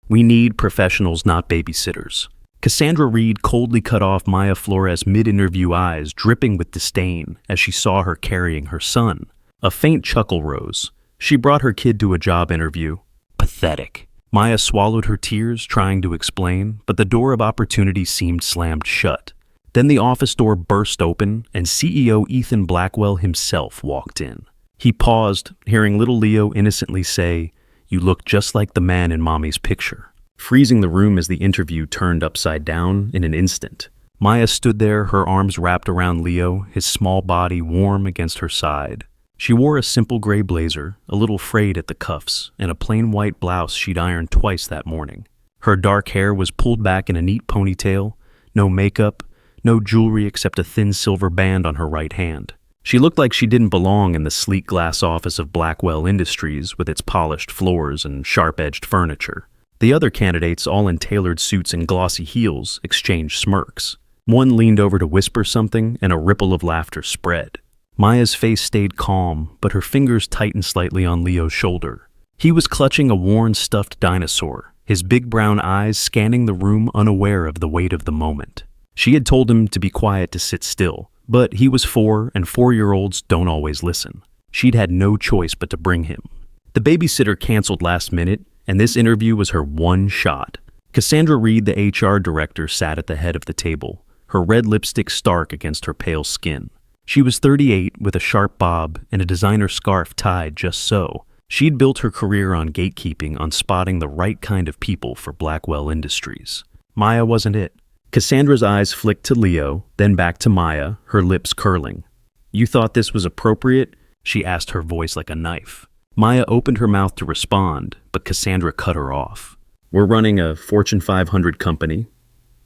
We need professionals, not babysitters. Cassandra Reed coldly cut off Maya Flores' mid-interview, eyes dripping with disdain as she saw her carrying her son. A faint chuckle rose. She brought her kid to a job interview. Pathetic. Maya swallowed her tears, trying to explain, but the door of opportunity seemed slammed shut. Then the office door burst open, and CEO Ethan Blackwell himself walked in. He paused, hearing little Leo innocently say, "You look just like the man in Mommy's picture," freezing the room as the interview turned upside down in an instant. Maya stood there, her arms wrapped around Leo, his small body warm against her side. She wore a simple gray blazer, a little frayed at the cuffs, and a plain white blouse she'd ironed twice that morning. Her dark hair was pulled back in a neat ponytail, no makeup, no jewelry except a thin silver band on her right hand. She looked like she didn't belong in the sleek glass office of Blackwell Industries with its polished floors and sharp-edged furniture. The other candidates, all in tailored suits and glossy heels, exchanged smirks. One leaned over to whisper something, and a ripple of laughter spread. Maya's face stayed calm, but her fingers tightened slightly on Leo's shoulder. He was clutching a worn, stuffed dinosaur, his big brown eyes scanning the room, unaware of the weight of the moment. She had told him to be quiet, to sit still, but he was 4, and 4-year-olds don't always listen. She'd had no choice but to bring him. The babysitter canceled last minute, and this interview was her one shot. Cassandra Reed, the HR director, sat at the head of the table, her red lipstick stark against her pale skin. She was 38, with a sharp bob and a designer scarf tied just so. She'd built her career on gatekeeping, on spotting the right kind of people for Blackwell Industries. Maya wasn't it. Cassandra's eyes flicked to Leo, then back to Maya, her lips curling. "You thought this was appropriate?" she asked, her voice like a knife. Maya opened her mouth to respond, but Cassandra cut her off. "We're running a Fortune 500 company,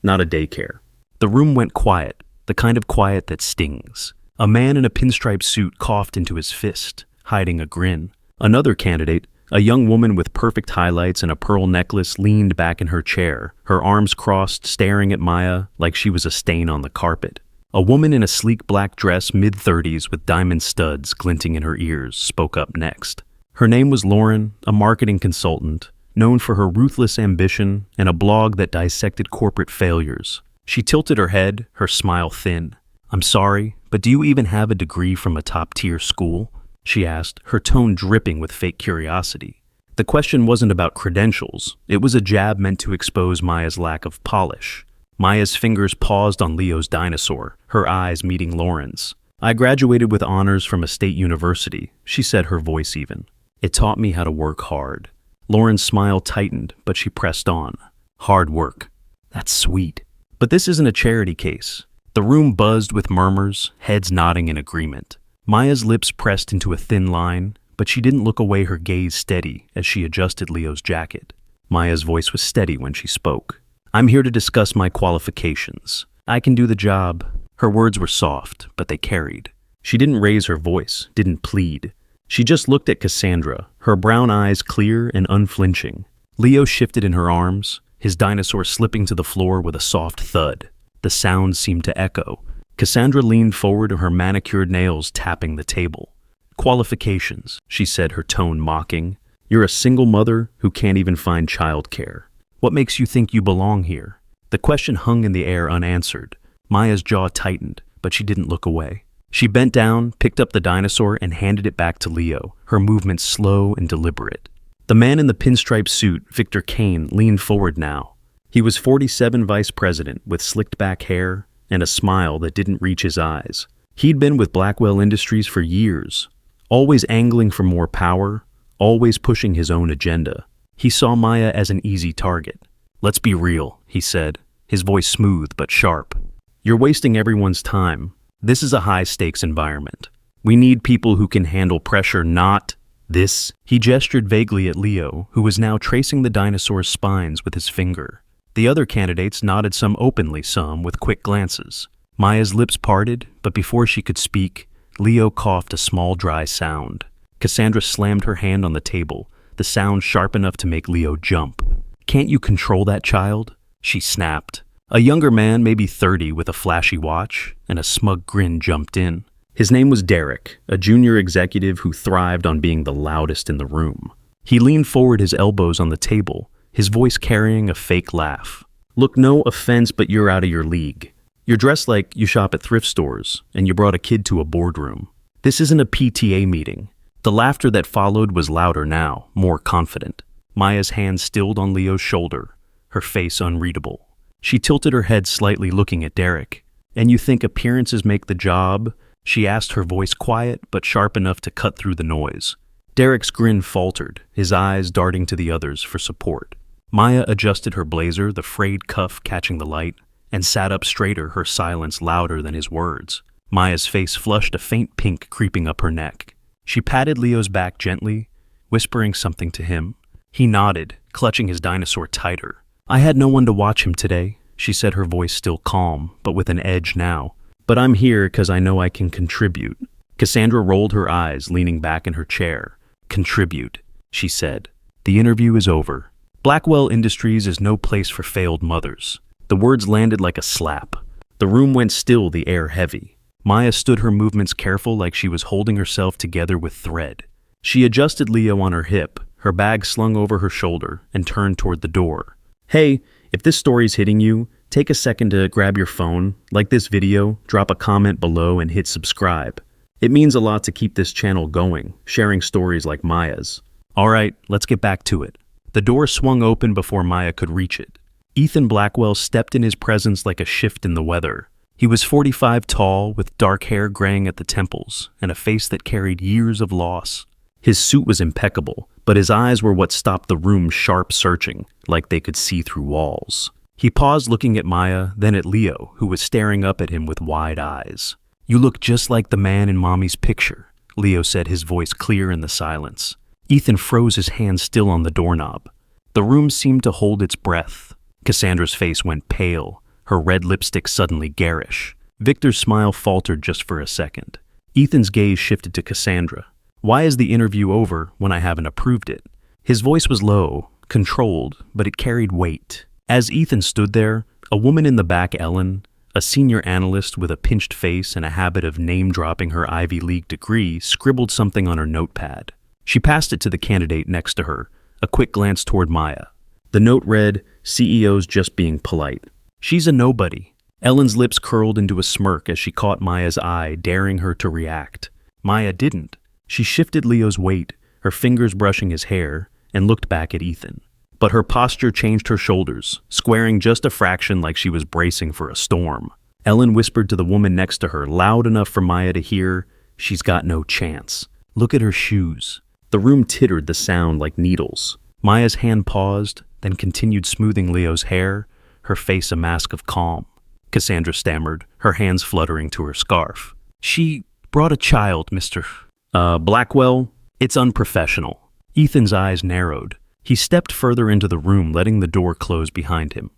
not a daycare." The room went quiet, the kind of quiet that stings. A man in a pinstripe suit coughed into his fist, hiding a grin. Another candidate, a young woman with perfect highlights and a pearl necklace, leaned back in her chair, her arms crossed, staring at Maya like she was a stain on the carpet. A woman in a sleek black dress, mid-30s, with diamond studs glinting in her ears, spoke up next. Her name was Lauren, a marketing consultant, known for her ruthless ambition and a blog that dissected corporate failures. She tilted her head, her smile thin. "I'm sorry, but do you even have a degree from a top-tier school?" she asked, her tone dripping with fake curiosity. The question wasn't about credentials. It was a jab meant to expose Maya's lack of polish. Maya's fingers paused on Leo's dinosaur, her eyes meeting Lauren's. "I graduated with honors from a state university," she said, her voice even. "It taught me how to work hard." Lauren's smile tightened, but she pressed on. "Hard work. That's sweet. But this isn't a charity case." The room buzzed with murmurs, heads nodding in agreement. Maya's lips pressed into a thin line, but she didn't look away, her gaze steady as she adjusted Leo's jacket. Maya's voice was steady when she spoke. "I'm here to discuss my qualifications. I can do the job." Her words were soft, but they carried. She didn't raise her voice, didn't plead. She just looked at Cassandra, her brown eyes clear and unflinching. Leo shifted in her arms, his dinosaur slipping to the floor with a soft thud. The sound seemed to echo. Cassandra leaned forward, her manicured nails tapping the table. "Qualifications," she said, her tone mocking. "You're a single mother who can't even find childcare. What makes you think you belong here?" The question hung in the air unanswered. Maya's jaw tightened, but she didn't look away. She bent down, picked up the dinosaur, and handed it back to Leo, her movements slow and deliberate. The man in the pinstripe suit, Victor Kane, leaned forward now. He was 47, vice president, with slicked back hair and a smile that didn't reach his eyes. He'd been with Blackwell Industries for years, always angling for more power, always pushing his own agenda. He saw Maya as an easy target. "Let's be real," he said, his voice smooth but sharp. "You're wasting everyone's time. This is a high-stakes environment. We need people who can handle pressure, not this." He gestured vaguely at Leo, who was now tracing the dinosaur's spines with his finger. The other candidates nodded, some openly, some with quick glances. Maya's lips parted, but before she could speak, Leo coughed a small dry sound. Cassandra slammed her hand on the table, the sound sharp enough to make Leo jump. "Can't you control that child?" she snapped. A younger man, maybe 30, with a flashy watch and a smug grin jumped in. His name was Derek, a junior executive who thrived on being the loudest in the room. He leaned forward, his elbows on the table, his voice carrying a fake laugh. Look, no offense, but you're out of your league. You're dressed like you shop at thrift stores, and you brought a kid to a boardroom. This isn't a PTA meeting. The laughter that followed was louder now, more confident. Maya's hand stilled on Leo's shoulder, her face unreadable. She tilted her head slightly, looking at Derek. And you think appearances make the job? She asked, her voice quiet but sharp enough to cut through the noise. Derek's grin faltered, his eyes darting to the others for support. Maya adjusted her blazer, the frayed cuff catching the light, and sat up straighter, her silence louder than his words. Maya's face flushed, a faint pink creeping up her neck. She patted Leo's back gently, whispering something to him. He nodded, clutching his dinosaur tighter. I had no one to watch him today, she said, her voice still calm, but with an edge now. But I'm here because I know I can contribute. Cassandra rolled her eyes, leaning back in her chair. Contribute, she said. The interview is over. Blackwell Industries is no place for failed mothers. The words landed like a slap. The room went still, the air heavy. Maya stood, her movements careful, like she was holding herself together with thread. She adjusted Leo on her hip, her bag slung over her shoulder, and turned toward the door. Hey, if this story's hitting you, take a second to grab your phone, like this video, drop a comment below, and hit subscribe. It means a lot to keep this channel going, sharing stories like Maya's. All right, let's get back to it. The door swung open before Maya could reach it. Ethan Blackwell stepped in his presence like a shift in the weather. He was 45 tall, with dark hair graying at the temples, and a face that carried years of loss. His suit was impeccable, but his eyes were what stopped the room's sharp searching, like they could see through walls. He paused, looking at Maya, then at Leo, who was staring up at him with wide eyes. You look just like the man in Mommy's picture, Leo said, his voice clear in the silence. Ethan froze, his hand still on the doorknob. The room seemed to hold its breath. Cassandra's face went pale, her red lipstick suddenly garish. Victor's smile faltered just for a second. Ethan's gaze shifted to Cassandra. Why is the interview over when I haven't approved it? His voice was low, controlled, but it carried weight. As Ethan stood there, a woman in the back, Ellen, a senior analyst with a pinched face and a habit of name-dropping her Ivy League degree, scribbled something on her notepad. She passed it to the candidate next to her, a quick glance toward Maya. The note read, CEO's just being polite. She's a nobody. Ellen's lips curled into a smirk as she caught Maya's eye, daring her to react. Maya didn't. She shifted Leo's weight, her fingers brushing his hair, and looked back at Ethan. But her posture changed, her shoulders, squaring just a fraction, like she was bracing for a storm. Ellen whispered to the woman next to her, loud enough for Maya to hear, she's got no chance. Look at her shoes. The room tittered, the sound like needles. Maya's hand paused, then continued smoothing Leo's hair, her face a mask of calm. Cassandra stammered, her hands fluttering to her scarf. She brought a child, Mr. Blackwell. It's unprofessional. Ethan's eyes narrowed. He stepped further into the room, letting the door close behind him.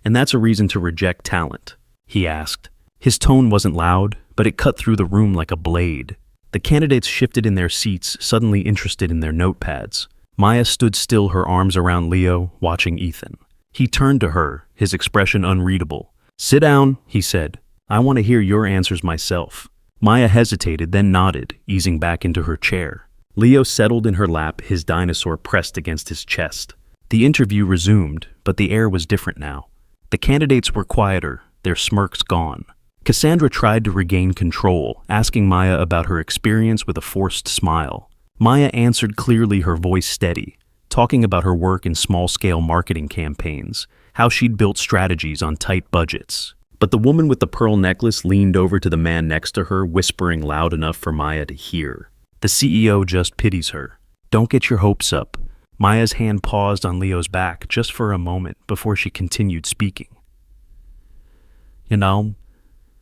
And that's a reason to reject talent, he asked. His tone wasn't loud, but it cut through the room like a blade. The candidates shifted in their seats, suddenly interested in their notepads. Maya stood still, her arms around Leo, watching Ethan. He turned to her, his expression unreadable. Sit down, he said. I want to hear your answers myself. Maya hesitated, then nodded, easing back into her chair. Leo settled in her lap, his dinosaur pressed against his chest. The interview resumed, but the air was different now. The candidates were quieter, their smirks gone. Cassandra tried to regain control, asking Maya about her experience with a forced smile. Maya answered clearly, her voice steady, talking about her work in small-scale marketing campaigns, how she'd built strategies on tight budgets. But the woman with the pearl necklace leaned over to the man next to her, whispering loud enough for Maya to hear. The CEO just pities her. Don't get your hopes up. Maya's hand paused on Leo's back just for a moment before she continued speaking.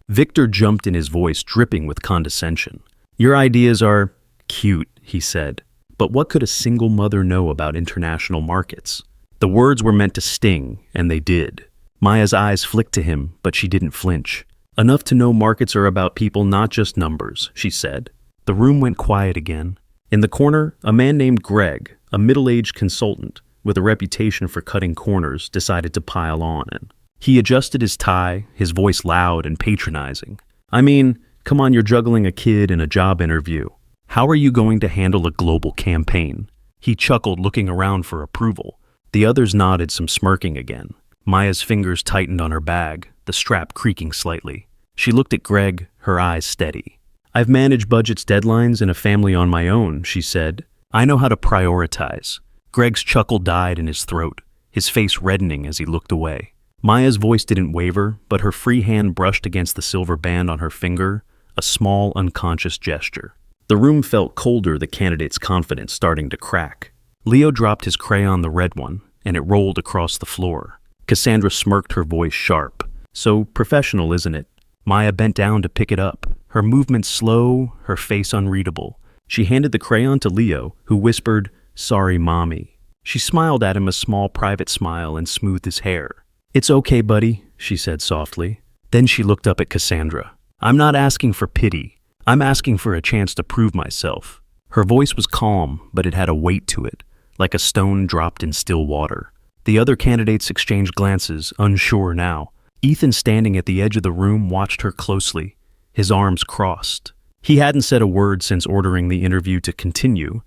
Victor jumped in, his voice dripping with condescension. Your ideas are cute, he said. But what could a single mother know about international markets? The words were meant to sting, and they did. Maya's eyes flicked to him, but she didn't flinch. Enough to know markets are about people, not just numbers, she said. The room went quiet again. In the corner, a man named Greg, a middle-aged consultant with a reputation for cutting corners, decided to pile on. And he adjusted his tie, his voice loud and patronizing. I mean, come on, you're juggling a kid and a job interview. How are you going to handle a global campaign? He chuckled, looking around for approval. The others nodded, some smirking again. Maya's fingers tightened on her bag, the strap creaking slightly. She looked at Greg, her eyes steady. "I've managed budgets, deadlines, and a family on my own," she said. "I know how to prioritize." Greg's chuckle died in his throat, his face reddening as he looked away. Maya's voice didn't waver, but her free hand brushed against the silver band on her finger, a small, unconscious gesture. The room felt colder, the candidate's confidence starting to crack. Leo dropped his crayon, the red one, and it rolled across the floor. Cassandra smirked, her voice sharp. "So professional, isn't it?" Maya bent down to pick it up, her movements slow, her face unreadable. She handed the crayon to Leo, who whispered, "Sorry, Mommy." She smiled at him, a small private smile, and smoothed his hair. "It's okay, buddy," she said softly. Then she looked up at Cassandra. "I'm not asking for pity. I'm asking for a chance to prove myself." Her voice was calm, but it had a weight to it, like a stone dropped in still water. The other candidates exchanged glances, unsure now. Ethan, standing at the edge of the room, watched her closely, his arms crossed. He hadn't said a word since ordering the interview to continue,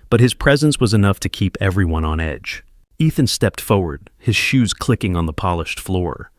but his presence was enough to keep everyone on edge. Ethan stepped forward, his shoes clicking on the polished floor.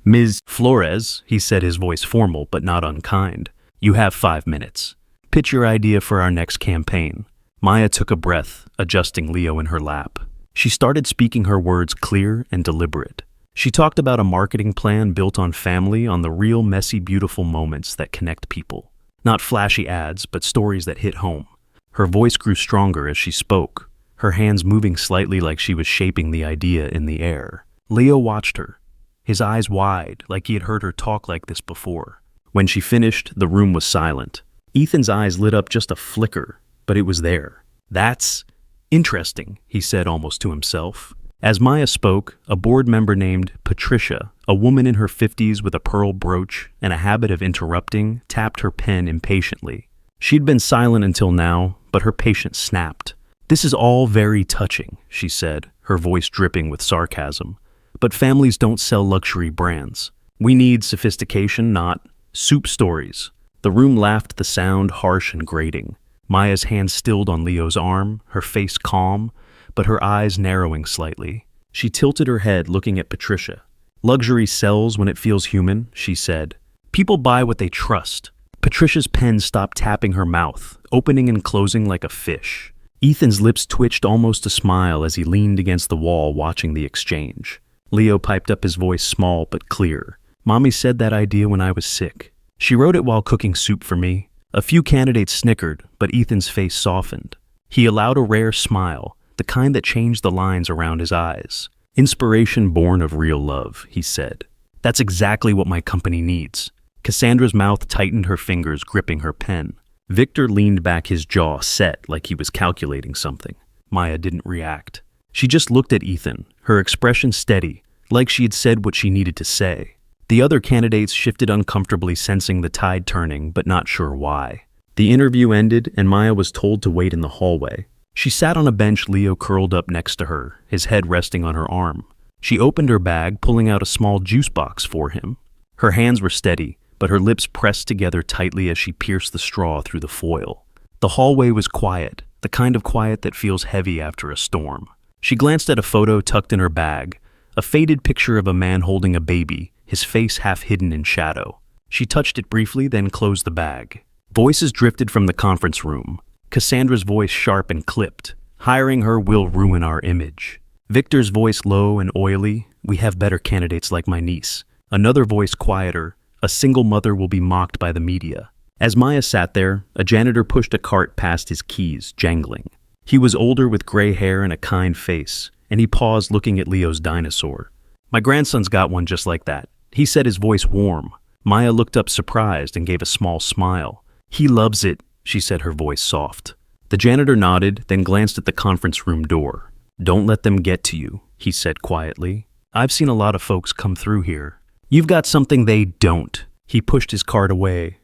"Ms. Flores," he said, his voice formal but not unkind, "you have 5 minutes. Pitch your idea for our next campaign." Maya took a breath, adjusting Leo in her lap. She started speaking, her words clear and deliberate. She talked about a marketing plan built on family, on the real, messy, beautiful moments that connect people. Not flashy ads, but stories that hit home. Her voice grew stronger as she spoke, her hands moving slightly like she was shaping the idea in the air. Leo watched her, his eyes wide, like he had heard her talk like this before. When she finished, the room was silent. Ethan's eyes lit up just a flicker, but it was there. "That's interesting," he said almost to himself. As Maya spoke, a board member named Patricia, a woman in her 50s with a pearl brooch and a habit of interrupting, tapped her pen impatiently. She'd been silent until now, but her patience snapped. "This is all very touching," she said, her voice dripping with sarcasm. "But families don't sell luxury brands. We need sophistication, not soup stories." The room laughed, the sound harsh and grating. Maya's hand stilled on Leo's arm, her face calm, but her eyes narrowing slightly. She tilted her head, looking at Patricia. "Luxury sells when it feels human," she said. "People buy what they trust." Patricia's pen stopped tapping her mouth, opening and closing like a fish. Ethan's lips twitched almost a smile as he leaned against the wall watching the exchange. Leo piped up, his voice small but clear. "Mommy said that idea when I was sick. She wrote it while cooking soup for me." A few candidates snickered, but Ethan's face softened. He allowed a rare smile, the kind that changed the lines around his eyes. "Inspiration born of real love," he said. "That's exactly what my company needs." Cassandra's mouth tightened, her fingers gripping her pen. Victor leaned back, his jaw set like he was calculating something. Maya didn't react. She just looked at Ethan, her expression steady, like she had said what she needed to say. The other candidates shifted uncomfortably, sensing the tide turning, but not sure why. The interview ended, and Maya was told to wait in the hallway. She sat on a bench, Leo curled up next to her, his head resting on her arm. She opened her bag, pulling out a small juice box for him. Her hands were steady, but her lips pressed together tightly as she pierced the straw through the foil. The hallway was quiet, the kind of quiet that feels heavy after a storm. She glanced at a photo tucked in her bag, a faded picture of a man holding a baby, his face half hidden in shadow. She touched it briefly, then closed the bag. Voices drifted from the conference room. Cassandra's voice sharp and clipped. "Hiring her will ruin our image." Victor's voice low and oily. "We have better candidates like my niece." Another voice quieter. "A single mother will be mocked by the media." As Maya sat there, a janitor pushed a cart past his keys, jangling. He was older, with gray hair and a kind face, and he paused, looking at Leo's dinosaur. "My grandson's got one just like that," he said, his voice warm. Maya looked up surprised and gave a small smile. "He loves it," she said, her voice soft. The janitor nodded, then glanced at the conference room door. "Don't let them get to you," he said quietly. "I've seen a lot of folks come through here. You've got something they don't." He pushed his cart away.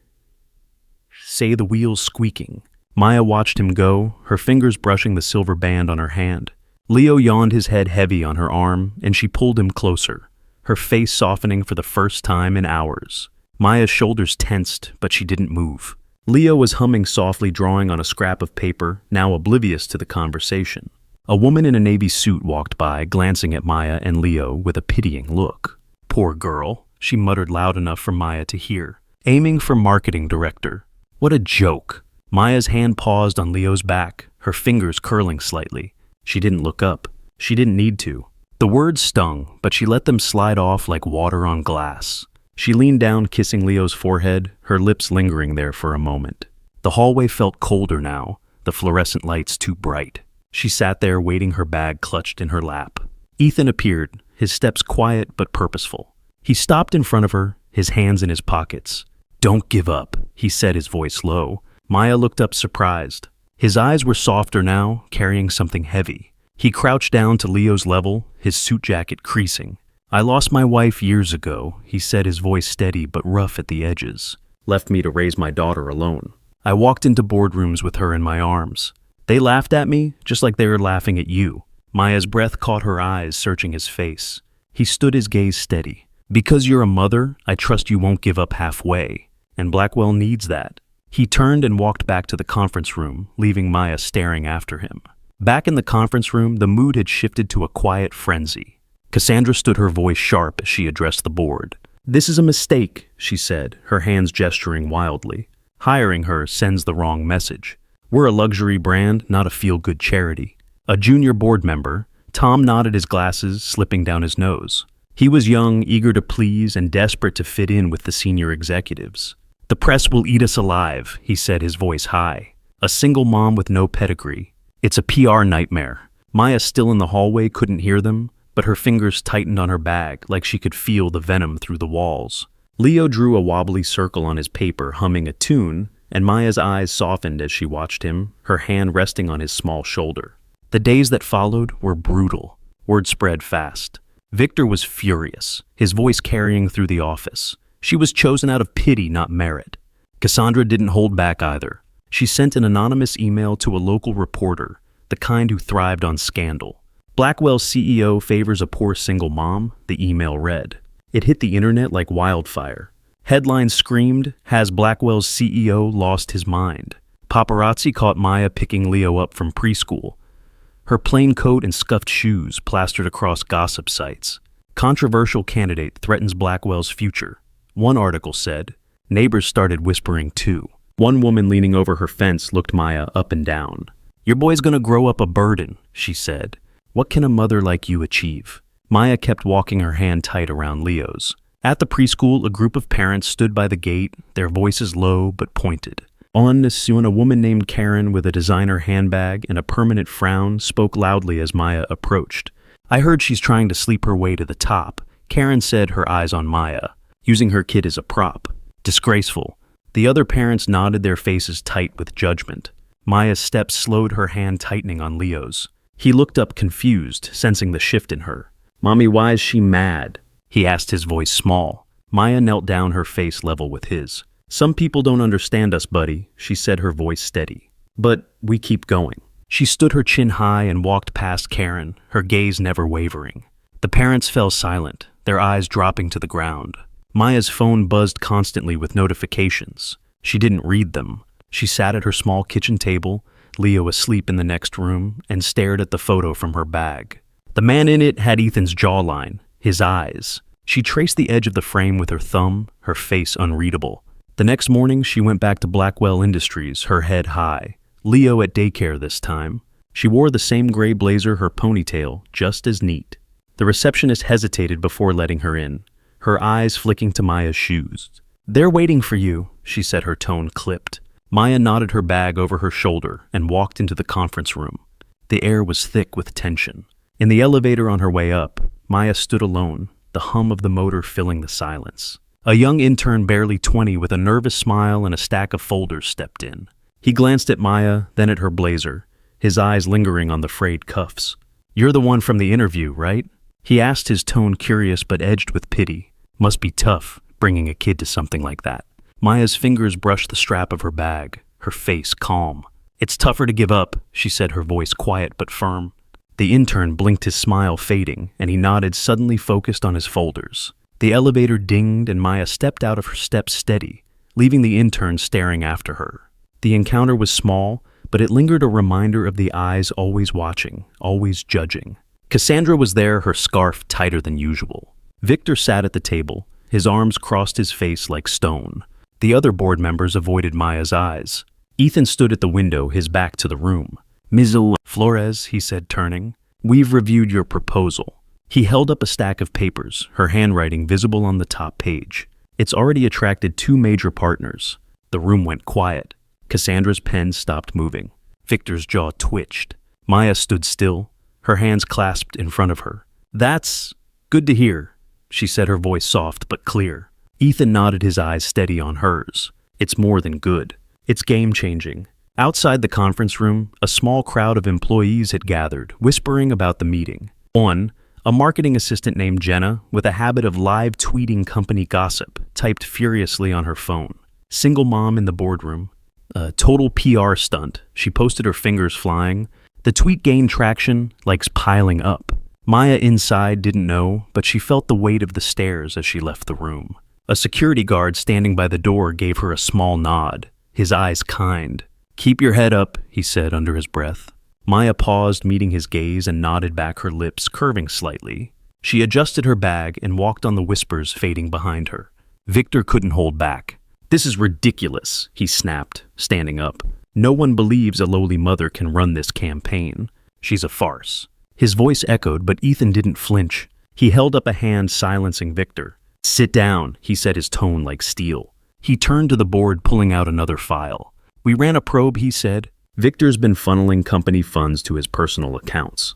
"Say the wheels squeaking." Maya watched him go, her fingers brushing the silver band on her hand. Leo yawned, his head heavy on her arm, and she pulled him closer, her face softening for the first time in hours. Maya's shoulders tensed, but she didn't move. Leo was humming softly, drawing on a scrap of paper, now oblivious to the conversation. A woman in a navy suit walked by, glancing at Maya and Leo with a pitying look. "Poor girl," she muttered loud enough for Maya to hear. "Aiming for marketing director. What a joke." Maya's hand paused on Leo's back, her fingers curling slightly. She didn't look up. She didn't need to. The words stung, but she let them slide off like water on glass. She leaned down, kissing Leo's forehead, her lips lingering there for a moment. The hallway felt colder now, the fluorescent lights too bright. She sat there, waiting, her bag clutched in her lap. Ethan appeared, his steps quiet but purposeful. He stopped in front of her, his hands in his pockets. "Don't give up," he said, his voice low. Maya looked up, surprised. His eyes were softer now, carrying something heavy. He crouched down to Leo's level, his suit jacket creasing. "I lost my wife years ago," he said, his voice steady but rough at the edges. "Left me to raise my daughter alone. I walked into boardrooms with her in my arms. They laughed at me, just like they were laughing at you." Maya's breath caught her eyes, searching his face. He stood, his gaze steady. "Because you're a mother, I trust you won't give up halfway. And Blackwell needs that." He turned and walked back to the conference room, leaving Maya staring after him. Back in the conference room, the mood had shifted to a quiet frenzy. Cassandra stood, her voice sharp as she addressed the board. "This is a mistake," she said, her hands gesturing wildly. "Hiring her sends the wrong message. We're a luxury brand, not a feel-good charity." A junior board member, Tom, nodded, his glasses slipping down his nose. He was young, eager to please, and desperate to fit in with the senior executives. "The press will eat us alive," he said, his voice high. "A single mom with no pedigree. It's a PR nightmare." Maya, still in the hallway, couldn't hear them, but her fingers tightened on her bag like she could feel the venom through the walls. Leo drew a wobbly circle on his paper, humming a tune, and Maya's eyes softened as she watched him, her hand resting on his small shoulder. The days that followed were brutal. Word spread fast. Victor was furious, his voice carrying through the office. She was chosen out of pity, not merit. Cassandra didn't hold back either. She sent an anonymous email to a local reporter, the kind who thrived on scandal. "Blackwell's CEO favors a poor single mom," the email read. It hit the internet like wildfire. Headlines screamed, "Has Blackwell's CEO lost his mind?" Paparazzi caught Maya picking Leo up from preschool. Her plain coat and scuffed shoes plastered across gossip sites. "Controversial candidate threatens Blackwell's future," one article said. Neighbors started whispering too. One woman leaning over her fence looked Maya up and down. "Your boy's gonna grow up a burden," she said. "What can a mother like you achieve?" Maya kept walking, her hand tight around Leo's. At the preschool, a group of parents stood by the gate, their voices low but pointed. On soon, a woman named Karen with a designer handbag and a permanent frown spoke loudly as Maya approached. "I heard she's trying to sleep her way to the top," Karen said, her eyes on Maya, using her kid as a prop. "Disgraceful." The other parents nodded, their faces tight with judgment. Maya's steps slowed, her hand tightening on Leo's. He looked up, confused, sensing the shift in her. "Mommy, why is she mad?" he asked, his voice small. Maya knelt down, her face level with his. "Some people don't understand us, buddy," she said, her voice steady. "But we keep going." She stood, her chin high, and walked past Karen, her gaze never wavering. The parents fell silent, their eyes dropping to the ground. Maya's phone buzzed constantly with notifications. She didn't read them. She sat at her small kitchen table, Leo asleep in the next room, and stared at the photo from her bag. The man in it had Ethan's jawline, his eyes. She traced the edge of the frame with her thumb, her face unreadable. The next morning, she went back to Blackwell Industries, her head high. Leo at daycare this time. She wore the same gray blazer, her ponytail just as neat. The receptionist hesitated before letting her in, her eyes flicking to Maya's shoes. "They're waiting for you," she said, her tone clipped. Maya nodded, her bag over her shoulder, and walked into the conference room. The air was thick with tension. In the elevator on her way up, Maya stood alone, the hum of the motor filling the silence. A young intern, barely 20, with a nervous smile and a stack of folders, stepped in. He glanced at Maya, then at her blazer, his eyes lingering on the frayed cuffs. "You're the one from the interview, right?" he asked, his tone curious but edged with pity. Must be tough, bringing a kid to something like that. Maya's fingers brushed the strap of her bag, her face calm. "It's tougher to give up," she said, her voice quiet but firm. The intern blinked, his smile fading, and he nodded, suddenly focused on his folders. The elevator dinged, and Maya stepped out of her steps steady, leaving the intern staring after her. The encounter was small, but it lingered a reminder of the eyes always watching, always judging. Cassandra was there, her scarf tighter than usual. Victor sat at the table, his arms crossed his face like stone. The other board members avoided Maya's eyes. Ethan stood at the window, his back to the room. Ms. Flores, he said, turning, "We've reviewed your proposal." He held up a stack of papers, her handwriting visible on the top page. It's already attracted 2 major partners. The room went quiet. Cassandra's pen stopped moving. Victor's jaw twitched. Maya stood still, her hands clasped in front of her. "That's good to hear," she said, her voice soft but clear. Ethan nodded, his eyes steady on hers. "It's more than good. It's game-changing." Outside the conference room, a small crowd of employees had gathered, whispering about the meeting. A marketing assistant named Jenna, with a habit of live tweeting company gossip, typed furiously on her phone. Single mom in the boardroom. A total PR stunt. She posted, her fingers flying. The tweet gained traction, likes piling up. Maya inside didn't know, but she felt the weight of the stares as she left the room. A security guard standing by the door gave her a small nod, his eyes kind. "Keep your head up," he said under his breath. Maya paused, meeting his gaze, and nodded back, her lips curving slightly. She adjusted her bag and walked on, the whispers fading behind her. Victor couldn't hold back. "This is ridiculous," he snapped, standing up. "No one believes a lowly mother can run this campaign. She's a farce." His voice echoed, but Ethan didn't flinch. He held up a hand, silencing Victor. "Sit down," he said, his tone like steel. He turned to the board, pulling out another file. "We ran a probe," he said. "Victor's been funneling company funds to his personal accounts.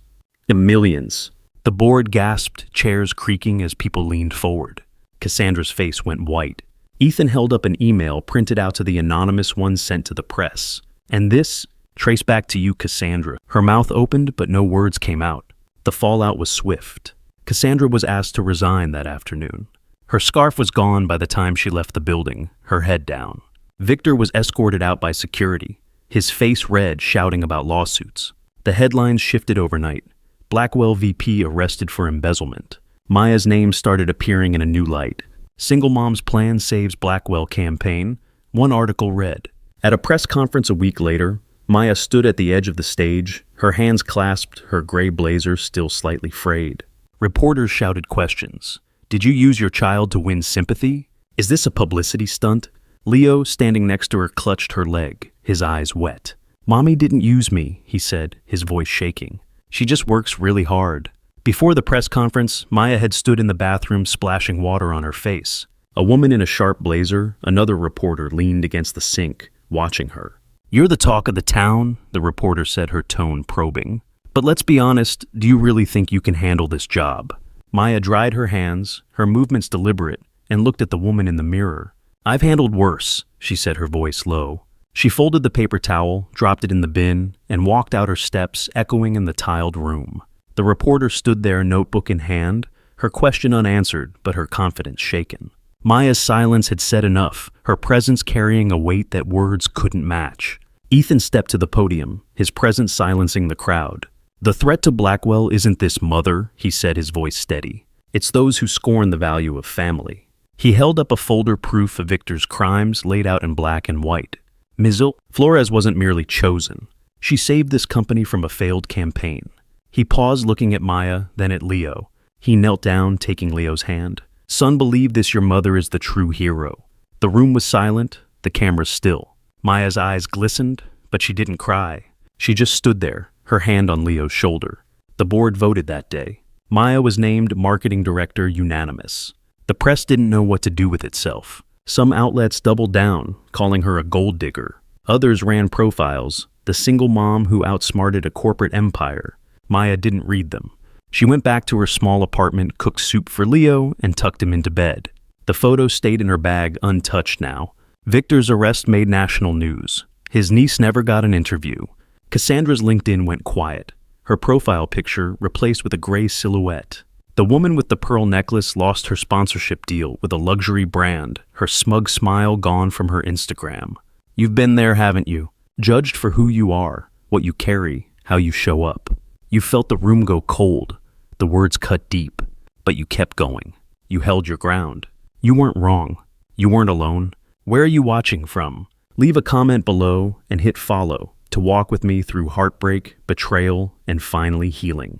Millions." The board gasped, chairs creaking as people leaned forward. Cassandra's face went white. Ethan held up an email printed out to the anonymous one sent to the press. "And this, trace back to you, Cassandra." Her mouth opened, but no words came out. The fallout was swift. Cassandra was asked to resign that afternoon. Her scarf was gone by the time she left the building, her head down. Victor was escorted out by security, his face red, shouting about lawsuits. The headlines shifted overnight. Blackwell VP arrested for embezzlement. Maya's name started appearing in a new light. Single Mom's Plan Saves Blackwell campaign, one article read. At a press conference a week later, Maya stood at the edge of the stage, her hands clasped, her gray blazer still slightly frayed. Reporters shouted questions. "Did you use your child to win sympathy? Is this a publicity stunt?" Leo, standing next to her, clutched her leg, his eyes wet. "Mommy didn't use me," he said, his voice shaking. "She just works really hard." Before the press conference, Maya had stood in the bathroom, splashing water on her face. A woman in a sharp blazer, another reporter, leaned against the sink, watching her. "You're the talk of the town," the reporter said, her tone probing. "But let's be honest, do you really think you can handle this job?" Maya dried her hands, her movements deliberate, and looked at the woman in the mirror. "I've handled worse," she said, her voice low. She folded the paper towel, dropped it in the bin, and walked out, her steps echoing in the tiled room. The reporter stood there, notebook in hand, her question unanswered, but her confidence shaken. Maya's silence had said enough, her presence carrying a weight that words couldn't match. Ethan stepped to the podium, his presence silencing the crowd. "The threat to Blackwell isn't this mother," he said, his voice steady. "It's those who scorn the value of family." He held up a folder, proof of Victor's crimes laid out in black and white. "Ms. Flores wasn't merely chosen. She saved this company from a failed campaign." He paused, looking at Maya, then at Leo. He knelt down, taking Leo's hand. "Son, believe this, your mother is the true hero." The room was silent, the camera still. Maya's eyes glistened, but she didn't cry. She just stood there, her hand on Leo's shoulder. The board voted that day. Maya was named marketing director, unanimous. The press didn't know what to do with itself. Some outlets doubled down, calling her a gold digger. Others ran profiles, the single mom who outsmarted a corporate empire. Maya didn't read them. She went back to her small apartment, cooked soup for Leo, and tucked him into bed. The photo stayed in her bag, untouched now. Victor's arrest made national news. His niece never got an interview. Cassandra's LinkedIn went quiet, her profile picture replaced with a gray silhouette. The woman with the pearl necklace lost her sponsorship deal with a luxury brand, her smug smile gone from her Instagram. You've been there, haven't you? Judged for who you are, what you carry, how you show up. You felt the room go cold, the words cut deep, but you kept going. You held your ground. You weren't wrong. You weren't alone. Where are you watching from? Leave a comment below and hit follow. to walk with me through heartbreak, betrayal, and finally healing.